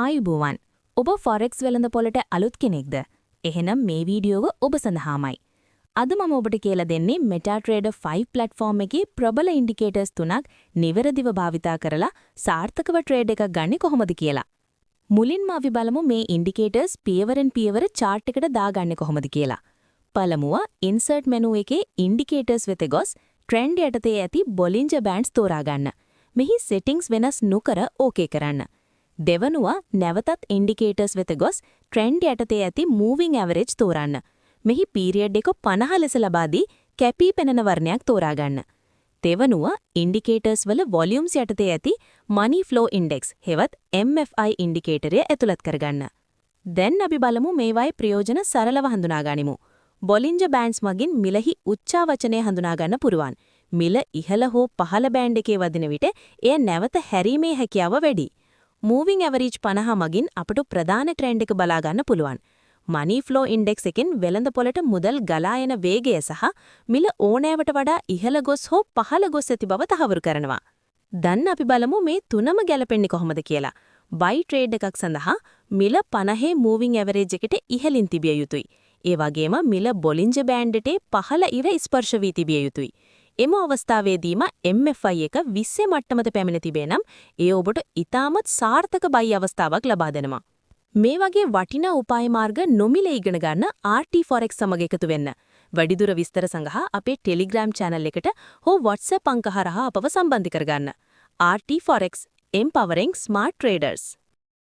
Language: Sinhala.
ආයුබෝවන් ඔබ ෆොරෙක්ස් වෙළඳපොළට අලුත් කෙනෙක්ද? එහෙනම් මේ වීඩියෝව ඔබ සඳහාමයි. අද මම ඔබට කියලා දෙන්නේ MetaTrader 5 platform එකේ ප්‍රබල ඉන්ඩිකේටර්ස් 3ක් නිවැරදිව භාවිතා කරලා සාර්ථකව ට්‍රේඩ් එකක් ගන්න කොහොමද කියලා. මුලින්ම අපි බලමු මේ ඉන්ඩිකේටර්ස් පියවරෙන් පියවර chart එකට දාගන්නේ කොහොමද කියලා. පළමුව insert menu එකේ ඉන්ඩිකේටර්ස් වෙත ගොස් ට්‍රෙන්ඩ් යටතේ ඇති Bollinger Bands තෝරා ගන්න. මෙහි settings වෙනස් නොකර OK කරන්න. දෙවනුව නැවතත් ඉන්ඩිකේටර්ස් වෙත ගොස් ට්‍රෙන්ඩ් යටතේ ඇති මූවිං ඇවරේජ් තෝරන්න. මෙහි පීරියඩ් එක 50 ලෙස ලබා දී කැපී පෙනෙන වර්ණයක් තෝරා ගන්න. තෙවනුව ඉන්ඩිකේටර්ස් වල වොලියුම්ස් යටතේ ඇති මනි ෆ්ලෝ ඉන්ඩෙක්ස් හෙවත් MFI ඉන්ඩිකේටරය ඇතුළත් කරගන්න. දැන් අපි බලමු මේවායේ ප්‍රයෝජන සරලව හඳුනා ගනිමු. Bollinger Bands මගින් මිලහි උච්චාවචනය හඳුනා ගන්න පුරුවන්. මිල ඉහළ හෝ පහළ බෑන්ඩ් එකේ වදින විට එය නැවත හැරීමේ හැකියාව වැඩි. Moving average 50 මගින් අපට ප්‍රධාන ට්‍රෙන්ඩ් එක බලා ගන්න පුළුවන්. Money flow index එකෙන් වෙළඳපොළට මුදල් ගලා එන වේගය සහ මිල ඕනෑවට වඩා ඉහළ ගොස් හෝ පහළ ගොස් ඇති බව තහවුරු කරනවා. දැන් අපි බලමු මේ තුනම ගැලපෙන්නේ කොහොමද කියලා. buy trade එකක් සඳහා මිල 50 moving average එකට ඉහළින් තිබිය යුතුයි. ඒ වගේම මිල Bollinger Band එකේ පහළ ඉර ස්පර්ශ වී තිබිය යුතුයි. එම අවස්ථාවේදීම MFI එක 20 මට්ටමට පැමිණ තිබේ නම් ඒ ඔබට ඉතාමත් සාර්ථක buy අවස්ථාවක් ලබා දෙනවා. මේ වගේ වටිනා උපාය මාර්ග නොමිලේ ඉගෙන ගන්න RT Forex සමග එකතු වෙන්න. වැඩිදුර විස්තර සඳහා අපේ Telegram channel එකට හෝ WhatsApp අංක හරහා අපව සම්බන්ධ කරගන්න. RT Forex, empowering smart traders.